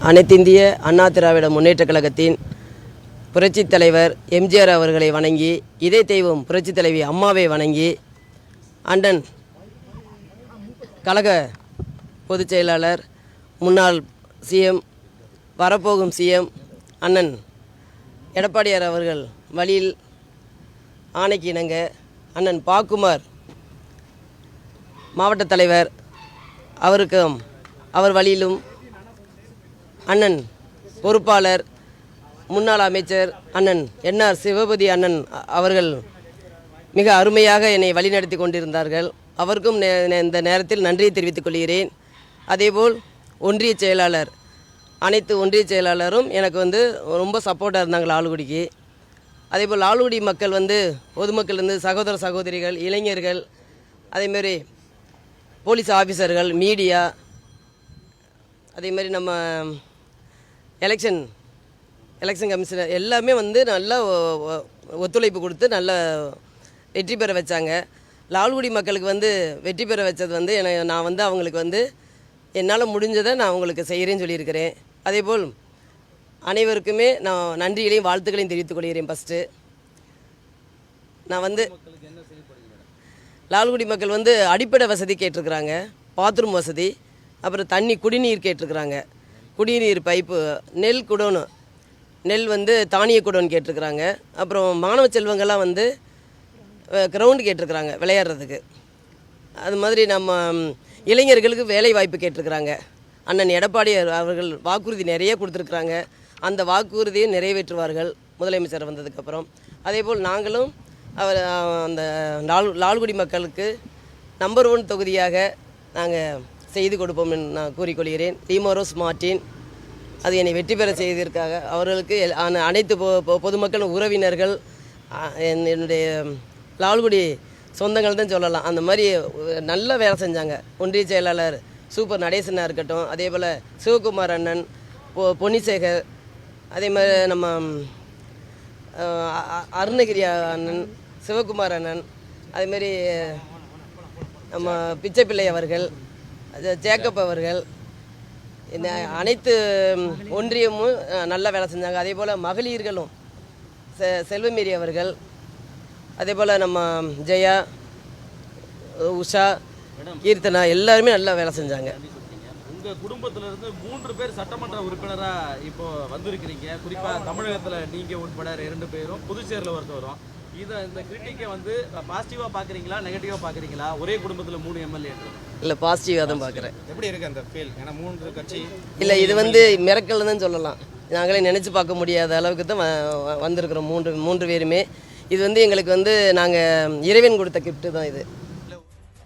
அனைத்திந்திய அண்ணா திராவிட முன்னேற்றக் கழகத்தின் புரட்சித் தலைவர் எம்ஜிஆர் அவர்களை வணங்கி, இதய தெய்வம் புரட்சித் தலைவி அம்மாவை வணங்கி, அண்ணன் கழக பொதுச் செயலாளர், முன்னாள் சிஎம், வரப்போகும் சிஎம் அண்ணன் எடப்பாடியார் அவர்கள் வழியில் ஆணைக்கு இணங்க அண்ணன் பாக்குமார் மாவட்ட தலைவர் அவருக்கும் அவர் வழியிலும் அண்ணன் பொறுப்பாளர் முன்னாள் அமைச்சர் அண்ணன் என்ஆர் சிவபதி அண்ணன் அவர்கள் மிக அருமையாக என்னை வழிநடத்தி கொண்டிருந்தார்கள். அவருக்கும் இந்த நேரத்தில் நன்றியை தெரிவித்துக் கொள்கிறேன். அதேபோல் ஒன்றிய செயலாளர், அனைத்து ஒன்றிய செயலாளரும் எனக்கு ரொம்ப சப்போர்ட்டாக இருந்தாங்க லால்குடிக்கு. அதேபோல் லால்குடி மக்கள் பொதுமக்கள் சகோதர சகோதரிகள், இளைஞர்கள், அதேமாரி போலீஸ் ஆஃபீஸர்கள், மீடியா, அதேமாதிரி நம்ம எலெக்ஷன் கமிஷனர் எல்லாமே நல்லா ஒத்துழைப்பு கொடுத்து நல்ல வெற்றி பெற வச்சாங்க. லால்குடி மக்களுக்கு வெற்றி பெற வச்சது நான் அவங்களுக்கு என்னால் முடிஞ்சதை நான் அவங்களுக்கு செய்கிறேன்னு சொல்லியிருக்கிறேன். அதேபோல் அனைவருக்குமே நான் நன்றிகளையும் வாழ்த்துக்களையும் தெரிவித்துக் கொள்கிறேன். ஃபஸ்ட்டு நான் லால்குடி மக்கள் அடிப்படை வசதி கேட்டிருக்கிறாங்க, பாத்ரூம் வசதி, அப்புறம் தண்ணி குடிநீர் கேட்டிருக்கிறாங்க, குடிநீர் பைப்பு, நெல் குடோனு, நெல் தானிய குடோன் கேட்டிருக்கிறாங்க. அப்புறம் மாணவ செல்வங்கள்லாம் கிரவுண்டு கேட்டிருக்கிறாங்க விளையாடுறதுக்கு. அது மாதிரி நம்ம இளைஞர்களுக்கு வேலை வாய்ப்பு கேட்டிருக்கிறாங்க. அண்ணன் எடப்பாடி அவர்கள் வாக்குறுதி நிறைய கொடுத்துருக்குறாங்க. அந்த வாக்குறுதியை நிறைவேற்றுவார்கள் முதலமைச்சர் வந்ததுக்கப்புறம். அதேபோல் நாங்களும் அந்த லால்குடி மக்களுக்கு நம்பர் 1 தொகுதியாக நாங்கள் செய்து கொடுப்போம் என்று நான் கூறிக்கொள்கிறேன். டிமோரோஸ் மார்ட்டின் அது என்னை வெற்றி பெற செய்ததற்காக அவர்களுக்கு அனைத்து பொதுமக்கள், உறவினர்கள், என்னுடைய லால்குடி சொந்தங்கள் தான் சொல்லலாம். அந்த மாதிரி நல்ல வேலை செஞ்சாங்க. ஒன்றிய செயலாளர் சூப்பர் நடேசனாக இருக்கட்டும், அதே போல் சிவகுமார் அண்ணன், பொன்னிசேகர், அதே மாதிரி நம்ம அருணகிரி அண்ணன், சிவகுமார் அண்ணன், அதேமாரி நம்ம பிச்சைப்பிள்ளை அவர்கள், ஜேக்கப் அவர்கள், இந்த அனைத்து ஒன்றியமும் நல்லா வேலை செஞ்சாங்க. அதே போல் மகளிர்களும் செல்வமேரி அவர்கள், அதே போல் நம்ம ஜெயா, உஷா, கீர்த்தனா எல்லாருமே நல்லா வேலை செஞ்சாங்க. உங்கள் குடும்பத்திலிருந்து 3 பேர் சட்டமன்ற உறுப்பினராக இப்போ வந்திருக்கிறீங்க. குறிப்பாக தமிழகத்தில் நீங்கள் உட்பட 2 பேரும், புதுச்சேரியில் ஒருத்தவரும். இந்த கிரிட்டிக்கை பாசிட்டிவாக பார்க்குறீங்களா, நெகட்டிவாக பார்க்குறீங்களா? ஒரே குடும்பத்தில் 3 எம்எல்ஏ இல்லை, பாசிட்டிவாக தான் பார்க்குறேன். எப்படி இருக்குது அந்த ஃபீல்? ஏன்னா 3 கட்சி இல்லை, இது மிரக்கல் தான் சொல்லலாம். நாங்களே நினச்சி பார்க்க முடியாத அளவுக்கு தான் வந்திருக்கிறோம் 3 பேருமே. இது எங்களுக்கு நாங்கள் இறைவன் கொடுத்த கிஃப்ட்டு தான் இது.